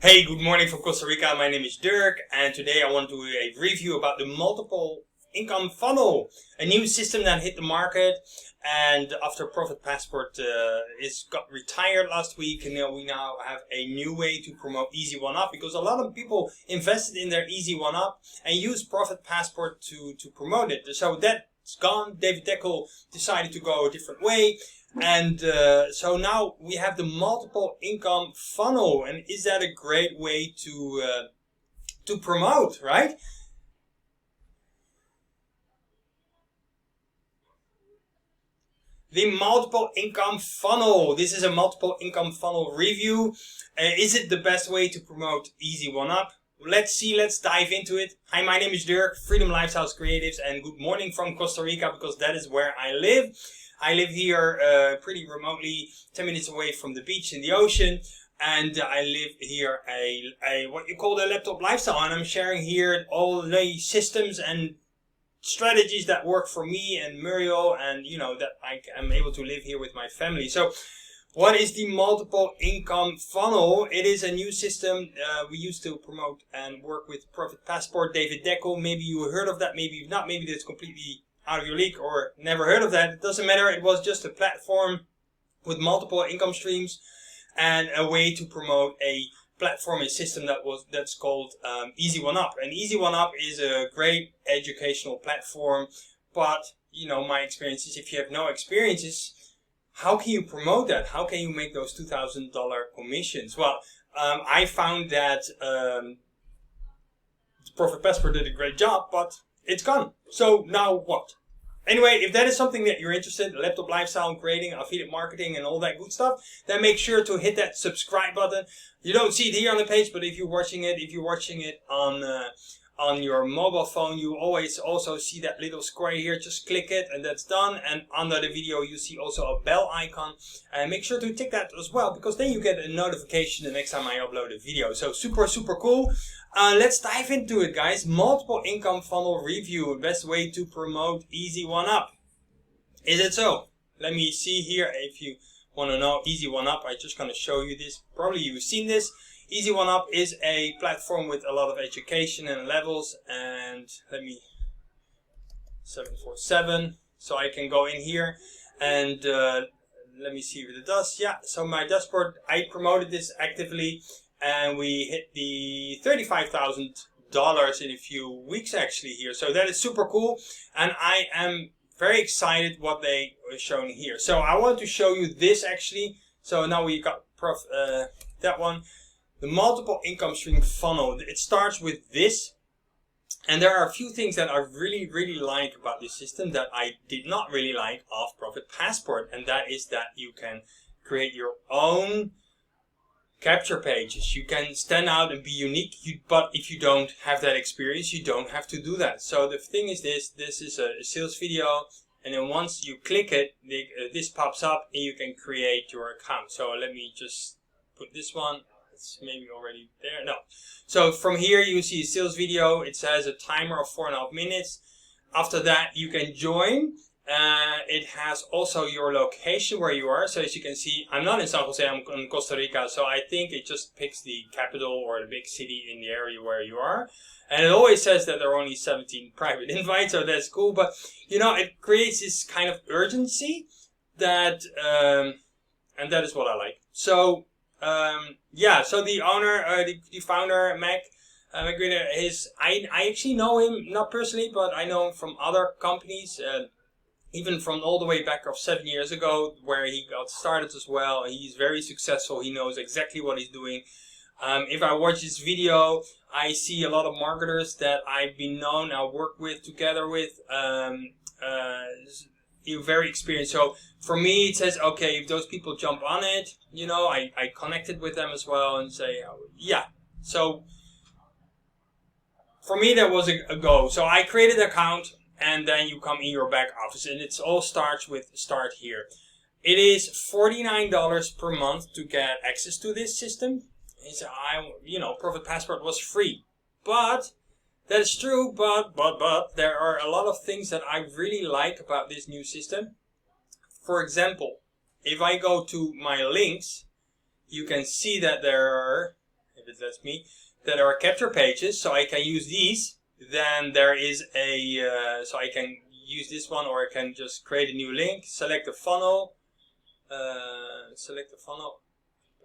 Hey, good morning from Costa Rica. My name is Dirk, and today I want to do a review about the multiple income funnel, a new system that hit the market. And after Profit Passport got retired last week, and we now have a new way to promote Easy1up, because a lot of people invested in their Easy1up and used Profit Passport to promote it. So that's gone. David Deckel decided to go a different way. And so now we have the multiple income funnel, and is that a great way to promote, right? The multiple income funnel. This is a multiple income funnel review. Is it the best way to promote Easy1up? Let's see, let's dive into it. Hi, my name is Dirk, Freedom Lifestyles Creatives, and good morning from Costa Rica, because that is where I live. I live here pretty remotely, 10 minutes away from the beach in the ocean, and I live here a what you call the laptop lifestyle, and I'm sharing here all the systems and strategies that work for me and Muriel, and that I am able to live here with my family. So what is the multiple income funnel? It is a new system we used to promote and work with Profit Passport, David Deckel. Maybe you heard of that, maybe not, maybe that's completely out of your league or never heard of that. It doesn't matter. It was just a platform with multiple income streams and a way to promote a platform, a system that's called Easy1up. And Easy1up is a great educational platform, but my experience is, if you have no experiences, how can you promote that? How can you make those $2,000 commissions? Well, I found that Profit Passport did a great job, but it's gone. So now what? Anyway, if that is something that you're interested in, laptop lifestyle, creating, affiliate marketing, and all that good stuff, then make sure to hit that subscribe button. You don't see it here on the page, but if you're watching it on your mobile phone, you always also see that little square here. Just click it, and that's done. And under the video, you see also a bell icon, and make sure to tick that as well, because then you get a notification the next time I upload a video. So super cool. Let's dive into it, guys. Multiple income funnel review, best way to promote Easy1up. Is it so? Let me see here. If you want to know Easy1up, I'm just going to show you this. Probably you've seen this. Easy1up is a platform with a lot of education and levels, and let me 747, so I can go in here and let me see what it does. Yeah, so my dashboard, I promoted this actively, and we hit the $35,000 in a few weeks actually here. So that is super cool, and I am very excited what they are showing here. So I want to show you this actually. So now we got that one. The multiple income stream funnel. It starts with this, and there are a few things that I really like about this system that I did not really like of Profit Passport, and that is that you can create your own capture pages. You can stand out and be unique, but if you don't have that experience, you don't have to do that. So the thing is this is a sales video, and then once you click it, this pops up and you can create your account. So let me just put this one. It's maybe already there. No. So from here you see a sales video. It says a timer of 4.5 minutes. After that you can join. It has also your location where you are. So as you can see, I'm not in San Jose, I'm in Costa Rica. So I think it just picks the capital or the big city in the area where you are. And it always says that there are only 17 private invites, so that's cool. But it creates this kind of urgency that, and that is what I like. So yeah, so the owner, the founder, Mac McGregor, I actually know him, not personally, but I know him from other companies, even from all the way back of 7 years ago, where he got started as well. He's very successful. He knows exactly what he's doing. If I watch this video, I see a lot of marketers that I've been known, I work with, together with, you're very experienced. So for me, it says, okay, if those people jump on it, I connected with them as well and say, yeah. So for me, that was a go. So I created an account, and then you come in your back office, and it all starts with start here. It is $49 per month to get access to this system. And so Profit Passport was free, but that is true, but there are a lot of things that I really like about this new system. For example, if I go to my links, you can see that there are, if that's me, that are capture pages. So I can use these. Then there is a, so I can use this one, or I can just create a new link, select a funnel,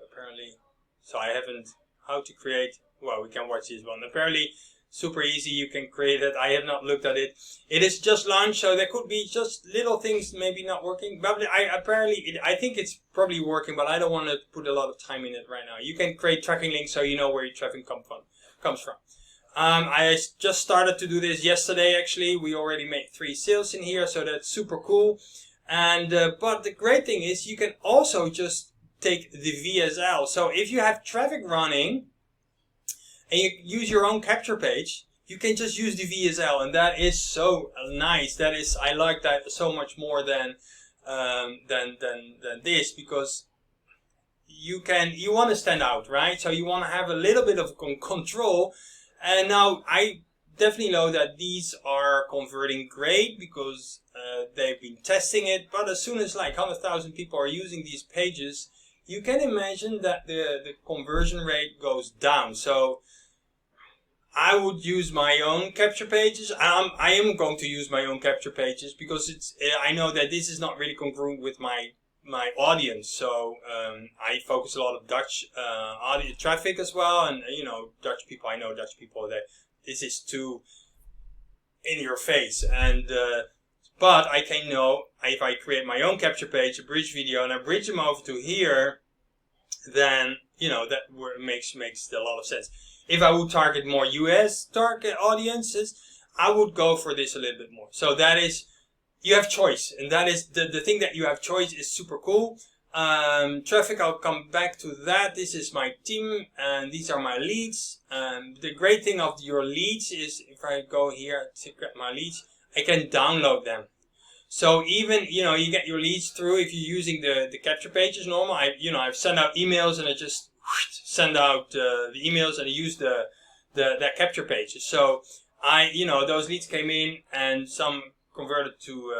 apparently. So I haven't, how to create, well, we can watch this one. Apparently, super easy, you can create it. I have not looked at it. It is just launched, so there could be just little things maybe not working. But I think it's probably working, but I don't want to put a lot of time in it right now. You can create tracking links so you know where your traffic comes from. I just started to do this yesterday, actually. We already made 3 sales in here, so that's super cool. And but the great thing is you can also just take the VSL. So if you have traffic running and you use your own capture page, you can just use the VSL, and that is so nice. That is, I like that so much more than this, because you want to stand out, right? So you want to have a little bit of control. And now I definitely know that these are converting great because they've been testing it. But as soon as like 100,000 people are using these pages, you can imagine that the conversion rate goes down. So I would use my own capture pages. I am going to use my own capture pages because I know that this is not really congruent with my audience. So I focus a lot of Dutch audience traffic as well, and Dutch people. I know Dutch people that this is too in your face, and but I can know if I create my own capture page, a bridge video, and I bridge them over to here, then that makes a lot of sense. If I would target more US target audiences, I would go for this a little bit more. So that is, you have choice, and that is the thing, that you have choice is super cool. Traffic, I'll come back to that. This is my team, and these are my leads. The great thing of your leads is, if I go here to get my leads, I can download them. So even, you get your leads through if you're using the capture pages normal. I've sent out emails, and I just send out the emails, and I use that capture pages. So those leads came in, and some converted to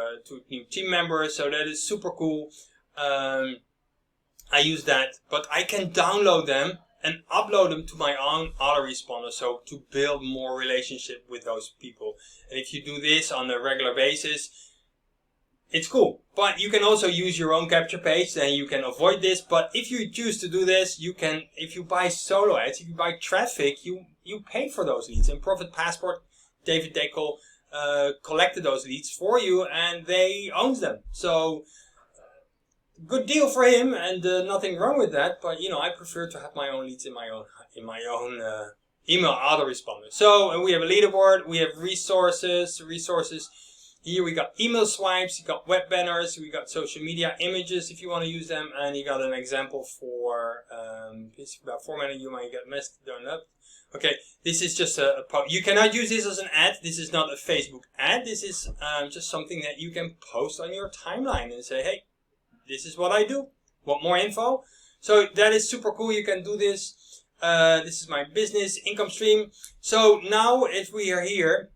new team members. So that is super cool. I use that, but I can download them and upload them to my own autoresponder, so to build more relationship with those people. And if you do this on a regular basis, it's cool. But you can also use your own capture page, then you can avoid this. But if you choose to do this, you can, if you buy solo ads, if you buy traffic, you pay for those leads. And Profit Passport, David Deckel, collected those leads for you, and they owns them. So good deal for him, and nothing wrong with that. But I prefer to have my own leads in my own email autoresponder. So we have a leaderboard, we have resources. Here we got email swipes, you got web banners, we got social media images if you want to use them, and you got an example for about formatting. You might get messed up. Okay, this is just a post. You cannot use this as an ad. This is not a Facebook ad. This is just something that you can post on your timeline and say, hey, this is what I do. Want more info? So that is super cool. You can do this. This is my business income stream. So now if we are here,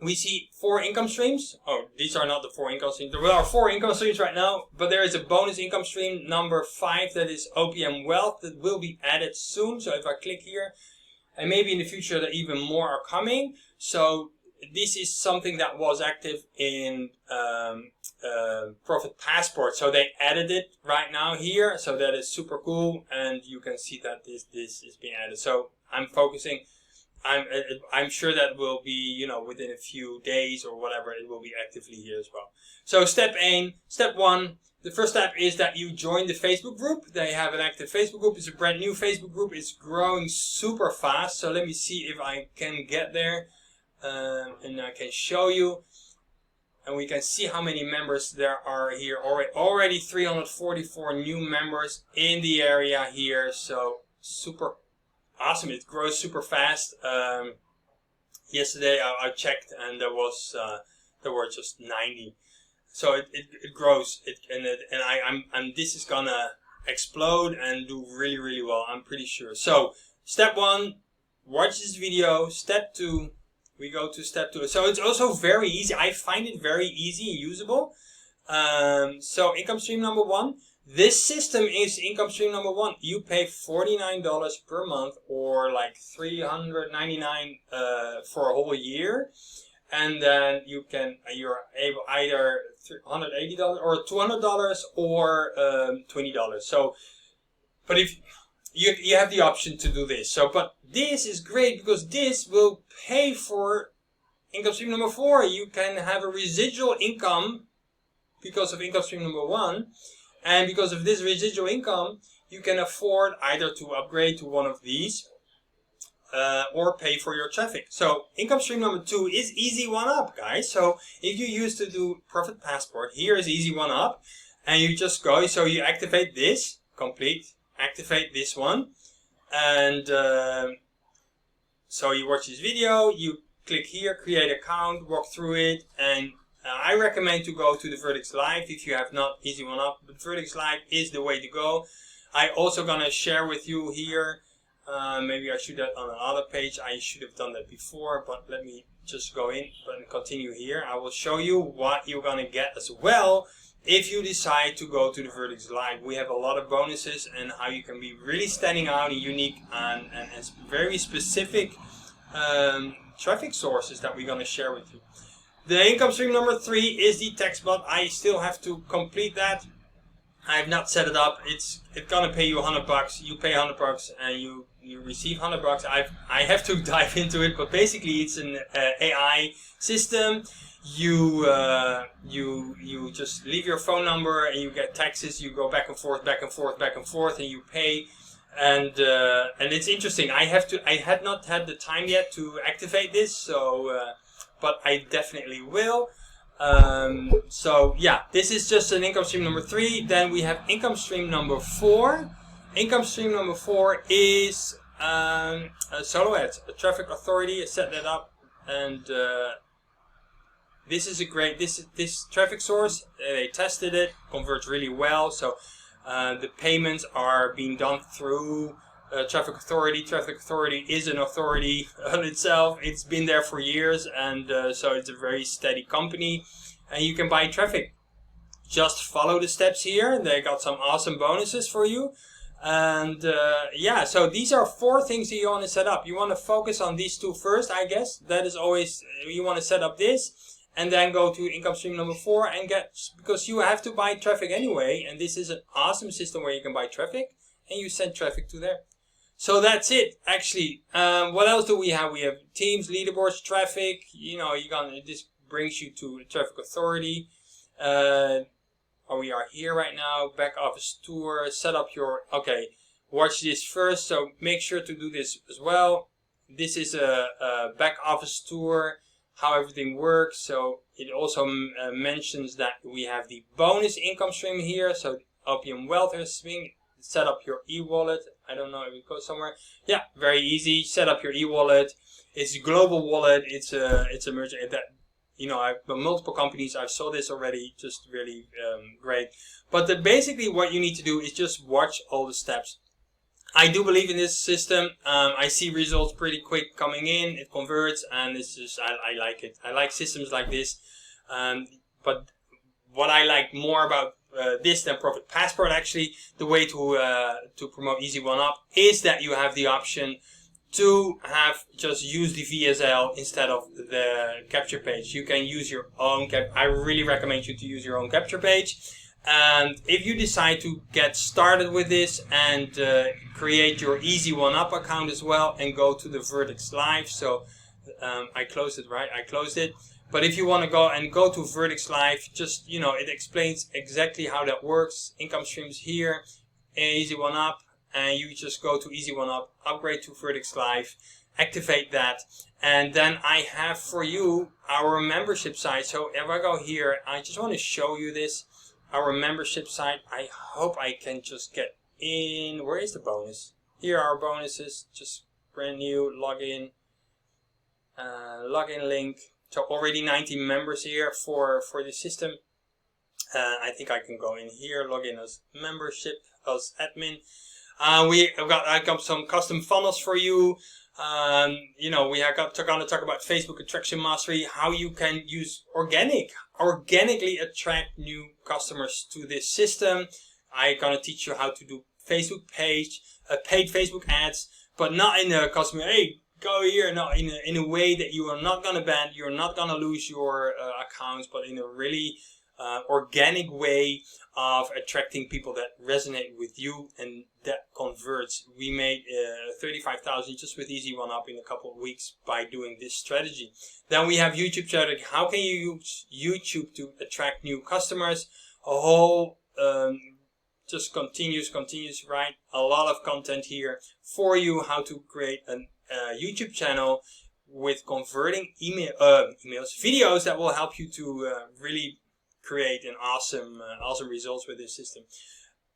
we see 4 income streams. Oh, these are not the 4 income streams. There are 4 income streams right now, but there is a bonus income stream number 5 that is OPM Wealth that will be added soon. So if I click here, and maybe in the future that even more are coming. So this is something that was active in Profit Passport. So they added it right now here. So that is super cool, and you can see that this is being added. So I'm focusing. I'm sure that will be, within a few days or whatever, it will be actively here as well. So step 1, the first step is that you join the Facebook group. They have an active Facebook group. It's a brand new Facebook group. It's growing super fast. So let me see if I can get there, and I can show you. And we can see how many members there are here. Already 344 new members in the area here. So super awesome. It grows super fast. Yesterday I checked, and there were just 90. So it grows. This is gonna explode and do really, really well. I'm pretty sure. So step 1, watch this video. Step 2, we go to step 2. So it's also very easy. I find it very easy and usable. So income stream number 1. This system is income stream number 1. You pay $49 per month, or like $399 for a whole year, and then you're able either $180 or $200 or $20. So, but if you have the option to do this. So, but this is great because this will pay for income stream number 4. You can have a residual income because of income stream number 1. And because of this residual income, you can afford either to upgrade to one of these or pay for your traffic. So income stream number 2 is Easy1up, guys. So if you used to do Profit Passport, here is Easy1up. And you just go, so you activate this, complete, activate this one. And so you watch this video, you click here, create account, walk through it, and I recommend to go to the Vertex Live if you have not Easy1up, but Vertex Live is the way to go. I also gonna share with you here, maybe I should have on another page, I should have done that before, but let me just go in and continue here. I will show you what you're gonna get as well if you decide to go to the Vertex Live. We have a lot of bonuses and how you can be really standing out and unique and very specific traffic sources that we're gonna share with you. The income stream number 3 is the text bot. I still have to complete that. I have not set it up. It's gonna pay you $100. You pay $100 and you receive $100. I have to dive into it, but basically it's an AI system. You just leave your phone number and you get texts. You go back and forth, back and forth, back and forth, and you pay. And it's interesting. I had not had the time yet to activate this, so. But I definitely will. So yeah, this is just an income stream number 3. Then we have income stream number 4. Income stream number 4 is a solo ads, a traffic authority. I set that up, and this is a great this traffic source. They tested it, converts really well. So the payments are being done through Traffic Authority. Traffic Authority is an authority on itself. It's been there for years, and so it's a very steady company, and you can buy traffic. Just follow the steps here. They got some awesome bonuses for you, and yeah, so these are 4 things that you want to set up. You want to focus on these 2 first, I guess. That is always, you want to set up this and then go to income stream number 4 and get, because you have to buy traffic anyway, and this is an awesome system where you can buy traffic and you send traffic to there. So that's it, actually. What else do we have? We have teams, leaderboards, traffic. You know, this brings you to Traffic Authority. We are here right now. Back office tour. Set up your. Okay, watch this first. So make sure to do this as well. This is a back office tour. How everything works. So it also mentions that we have the bonus income stream here. So Opium Wealth swing. Set up your e-wallet. I don't know if it goes somewhere. Yeah, very easy. Set up your e-wallet. It's a global wallet. It's a merger that, you know, I've multiple companies. I've saw this already. Just really great. But basically, what you need to do is just watch all the steps. I do believe in this system. I see results pretty quick coming in. It converts, and it's just I like it. I like systems like this. But what I like more about this than Profit Passport, actually, the way to promote Easy1up is that you have the option to just use the VSL instead of the capture page. You can use your own I really recommend you to use your own capture page. And if you decide to get started with this and create your Easy1up account as well and go to the Vertex Live, so I closed it, right? I closed it. But if you want to go to Vertex Live, just, you know, it explains exactly how that works. Income streams here, Easy1up, and you just go to Easy1up, upgrade to Vertex Live, activate that, and then I have for you our membership site. So if I go here, I just want to show you this, our membership site. I hope I can just get in. Where is the bonus? Here are our bonuses, just brand new, login link. So already 19 members here for the system. I think I can go in here, log in as membership, as admin. I got some custom funnels for you. You know, we are going to talk about Facebook Attraction Mastery, how you can use organically attract new customers to this system. I'm gonna teach you how to do Facebook page, paid Facebook ads, but not in a customer, hey, go here, no, in a way that you are not gonna ban, you're not gonna lose your accounts, but in a really organic way of attracting people that resonate with you and that converts. We made 35,000 just with Easy1up in a couple of weeks by doing this strategy. Then we have YouTube strategy. How can you use YouTube to attract new customers? A whole just continues, right? A lot of content here for you, how to create a YouTube channel with converting videos that will help you to really create an awesome results with this system.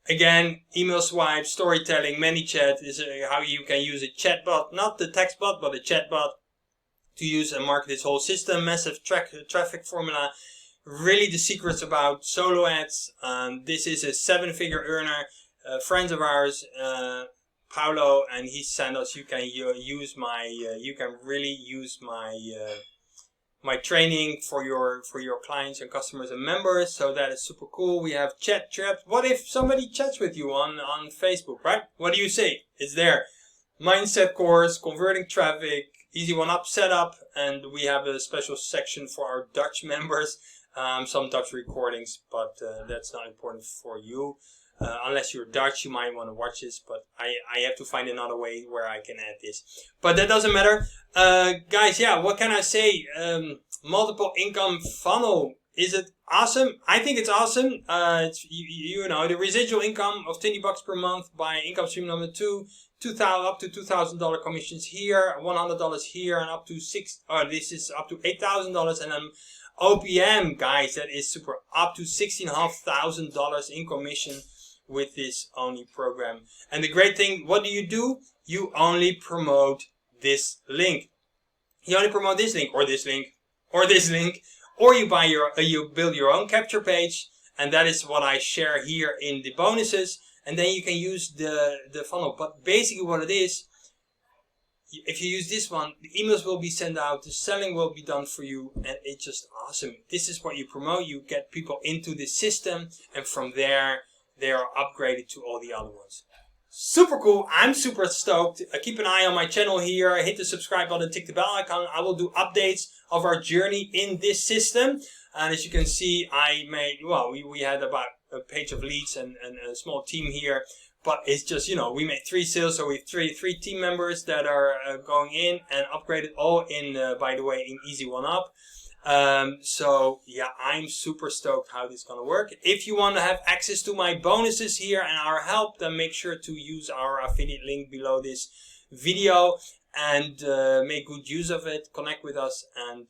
Again, email swipe, storytelling, ManyChat is how you can use a chatbot, not the text bot, but a chatbot to use and market this whole system. Massive traffic formula. Really the secrets about solo ads. This is a 7-figure earner, friends of ours, Paulo, and he sent us. You can use my. You can really use my training for your clients and customers and members. So that is super cool. We have chat traps. What if somebody chats with you on Facebook, right? What do you say? It's there. Mindset course, converting traffic, Easy1up setup, and we have a special section for our Dutch members. Some Dutch recordings, but that's not important for you. Unless you're Dutch, you might want to watch this, but I have to find another way where I can add this. But that doesn't matter. Guys, yeah, what can I say? Multiple income funnel. Is it awesome? I think it's awesome. It's you know, the residual income of $20 per month by income stream number 2. Up to $2,000 commissions here, $100 here, and up to this is up to $8,000, and then OPM, guys, that is super, up to $16,500 in commission with this only program. And the great thing, what do? You only promote this link. You only promote this link, or this link, or this link, or you buy you build your own capture page, and that is what I share here in the bonuses. And then you can use the funnel. But basically what it is, if you use this one, the emails will be sent out, the selling will be done for you, and it's just awesome. This is what you promote. You get people into the system, and from there, they are upgraded to all the other ones. Super cool. I'm super stoked. Keep an eye on my channel here. Hit the subscribe button, tick the bell icon. I will do updates of our journey in this system. And as you can see, I made, well, we had about a page of leads and a small team here. But it's just, you know, we made 3 sales, so we have three team members that are going in and upgraded all in, by the way, in Easy1up. So yeah, I'm super stoked how this is gonna work. If you want to have access to my bonuses here and our help, then make sure to use our affiliate link below this video and make good use of it. Connect with us and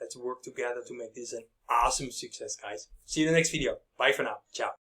let's work together to make this an awesome success, guys. See you in the next video. Bye for now. Ciao.